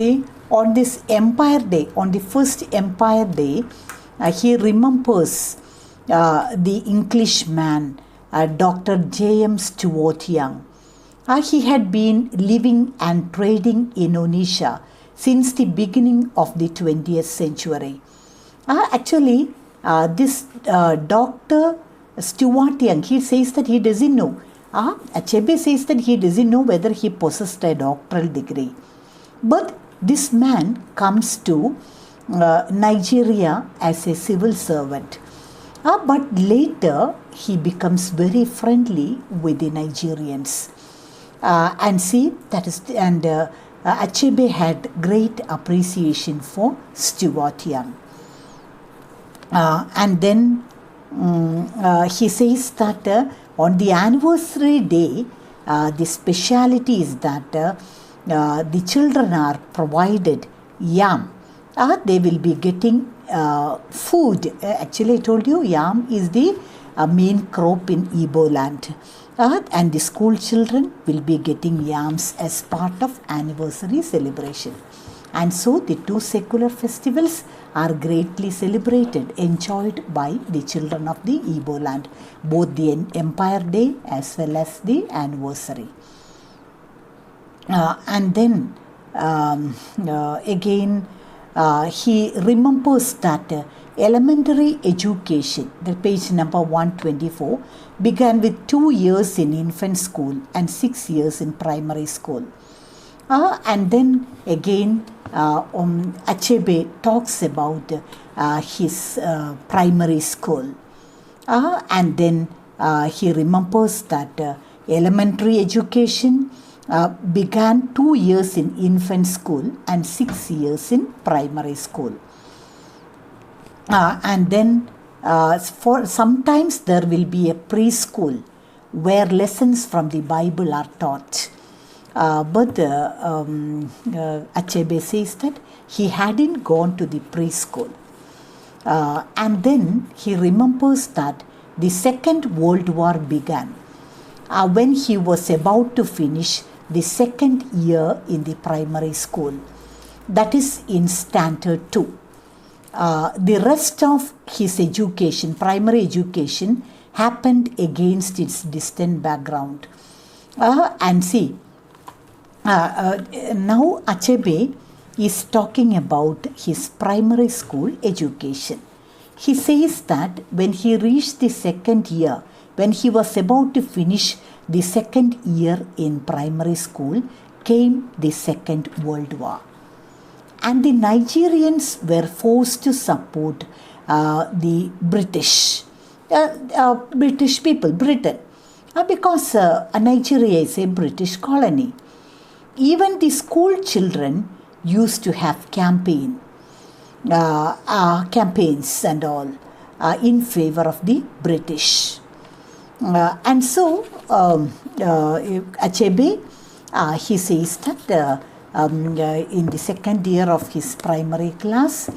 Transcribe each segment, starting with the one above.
On this Empire Day, on the first Empire Day, he remembers the Englishman, Dr. J.M. Stuart Young. He had been living and trading in Indonesia since the beginning of the 20th century. This Dr. Stuart Young, he says that he doesn't know. Achebe says that he doesn't know whether he possessed a doctoral degree. But this man comes to Nigeria as a civil servant. But later he becomes very friendly with the Nigerians. Achebe had great appreciation for Stuart Young. He says that on the anniversary day, the speciality is that the children are provided yam. They will be getting food. Actually, I told you yam is the main crop in Igbo land. And the school children will be getting yams as part of anniversary celebration. And so the two secular festivals are greatly celebrated, enjoyed by the children of the Igbo land, both the Empire Day as well as the anniversary. He remembers that elementary education, the page number 124, began with 2 years in infant school and 6 years in primary school. Achebe talks about his primary school. He remembers that elementary education began 2 years in infant school and 6 years in primary school. For sometimes there will be a preschool where lessons from the Bible are taught. Achebe says that he hadn't gone to the preschool. He remembers that the Second World War began when he was about to finish the second year in the primary school, that is in standard 2. The rest of his education, primary education, happened against its distant background. Now Achebe is talking about his primary school education. He says that when he reached the second year, when he was about to finish the second year in primary school, came the Second World War. And the Nigerians were forced to support the British people, Britain, because Nigeria is a British colony. Even the school children used to have campaigns and all in favor of the British. Achebe, he says that in the second year of his primary class,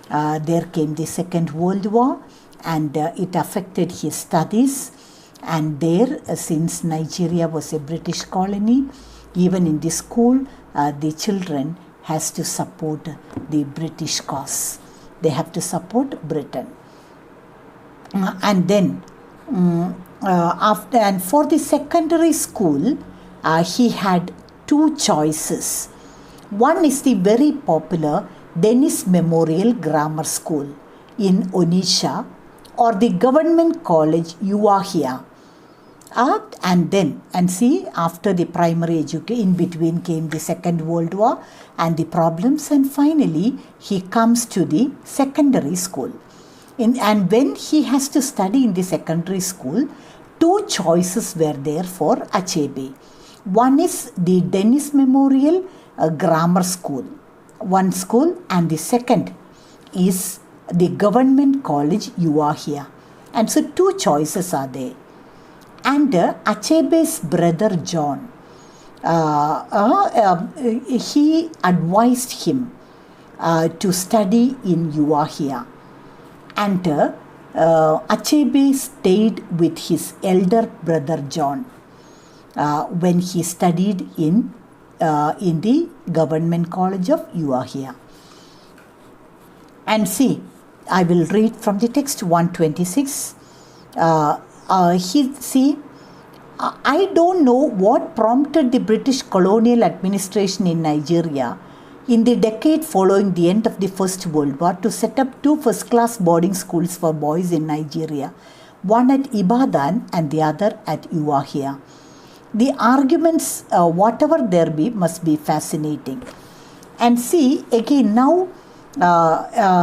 there came the Second World War, and it affected his studies. And there, since Nigeria was a British colony, even in the school, the children has to support the British cause. They have to support Britain. For the secondary school, he had two choices. One is the very popular Dennis Memorial Grammar School in Onitsha, or the Government College Uwahia. After the primary education, in between came the Second World War and the problems, and finally he comes to the secondary school. And when he has to study in the secondary school, two choices were there for Achebe. One is the Dennis Memorial Grammar School, one school, and the second is the Government College Uwahia. And so two choices are there. And Achebe's brother John, he advised him to study in Uwahia. And Achebe stayed with his elder brother John when he studied in in the Government College of Uahia. And see, I will read from the text 126. I don't know what prompted the British colonial administration in Nigeria in the decade following the end of the First World War to set up 2 first-class boarding schools for boys in Nigeria, one at Ibadan and the other at Uahia. The arguments, whatever there be, must be fascinating. And see, again now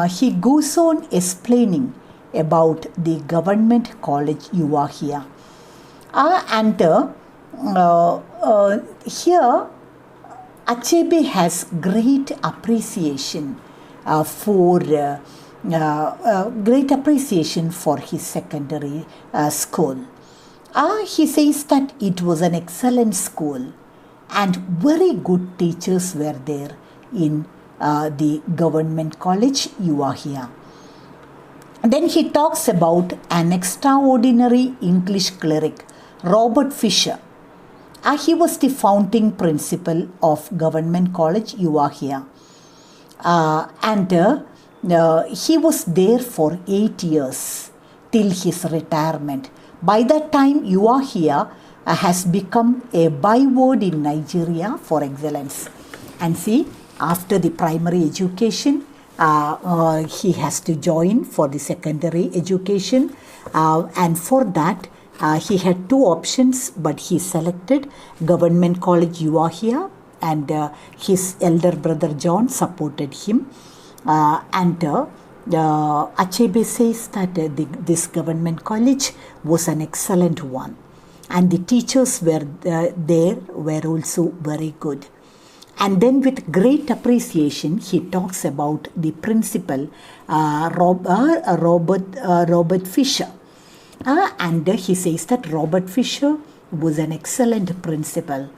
he goes on explaining about the Government College Uahia. Here Achebe has great appreciation for his secondary school. He says that it was an excellent school and very good teachers were there in the Government College Uahia. Then he talks about an extraordinary English cleric, Robert Fisher. He was the founding principal of Government College Uahia. He was there for 8 years till his retirement. By that time, Uahia has become a byword in Nigeria for excellence. And see, after the primary education, he has to join for the secondary education. And for that, he had 2 options, but he selected Government College Uahia, and his elder brother John supported him. Achebe says that this Government College was an excellent one, and the teachers were also very good. And then with great appreciation, he talks about the principal, Robert Fisher. And he says that Robert Fisher was an excellent principal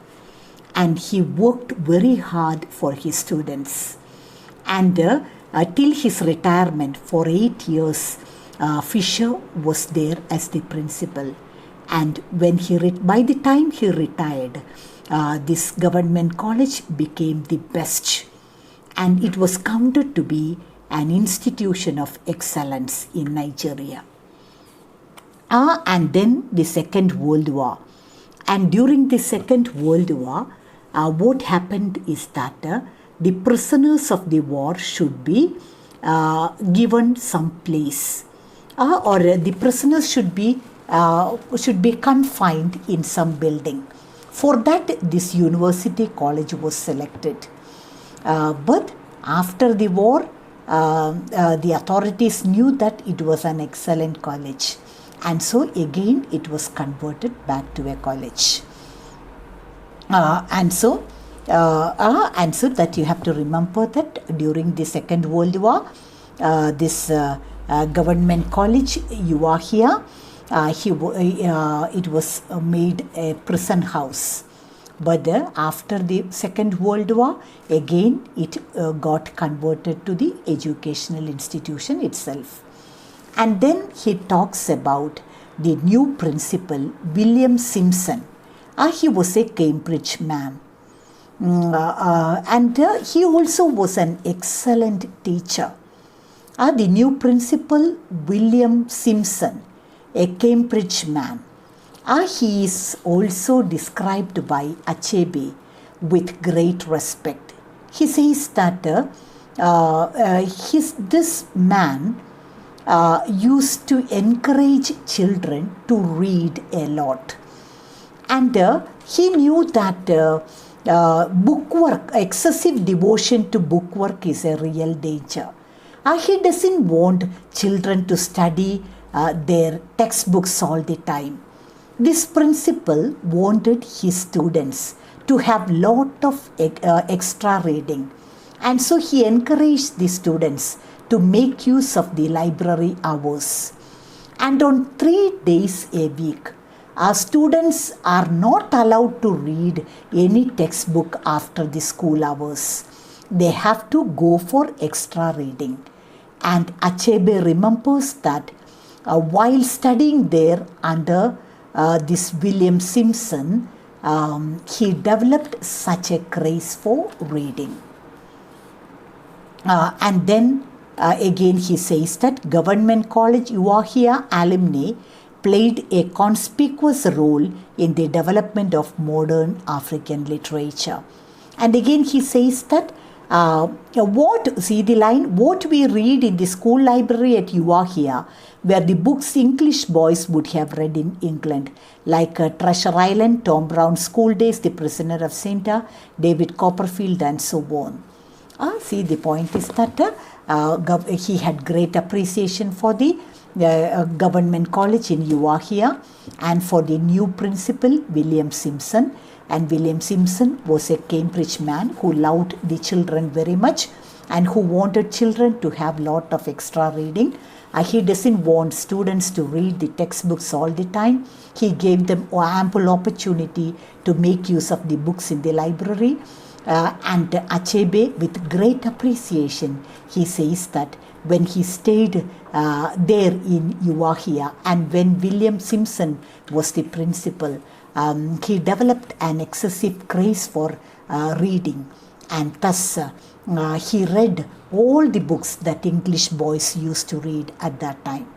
and he worked very hard for his students. And till his retirement for 8 years, Fisher was there as the principal. And when by the time he retired, this Government College became the best. And it was counted to be an institution of excellence in Nigeria. And then the Second World War. And during the Second World War, what happened is that the prisoners of the war should be given some place, or the prisoners should be confined in some building. For that, this university college was selected. But after the war, the authorities knew that it was an excellent college. And so again it was converted back to a college. And so that you have to remember that during the Second World War, this Government College Uahia, it was made a prison house. But after the Second World War, again it got converted to the educational institution itself. And then he talks about the new principal, William Simpson. He was a Cambridge man. And he also was an excellent teacher. The new principal, William Simpson, a Cambridge man. He is also described by Achebe with great respect. He says that this man used to encourage children to read a lot. And he knew that bookwork, excessive devotion to bookwork is a real danger. He doesn't want children to study their textbooks all the time. This principal wanted his students to have lot of extra reading. And so he encouraged the students to make use of the library hours. And on 3 days a week, our students are not allowed to read any textbook after the school hours. They have to go for extra reading. And Achebe remembers that while studying there under this William Simpson, he developed such a craze for reading. And then again he says that Government College Uahia alumni played a conspicuous role in the development of modern African literature. And again he says that see the line, what we read in the school library at Uahia were the books English boys would have read in England, like Treasure Island, Tom Brown's School Days, The Prisoner of Saint, David Copperfield, and so on. See, the point is that he had great appreciation for the Government College in Uahia and for the new principal, William Simpson. And William Simpson was a Cambridge man who loved the children very much and who wanted children to have lot of extra reading. He doesn't want students to read the textbooks all the time. He gave them ample opportunity to make use of the books in the library. And Achebe, with great appreciation, he says that when he stayed there in Uahia and when William Simpson was the principal, he developed an excessive craze for reading, and thus he read all the books that English boys used to read at that time.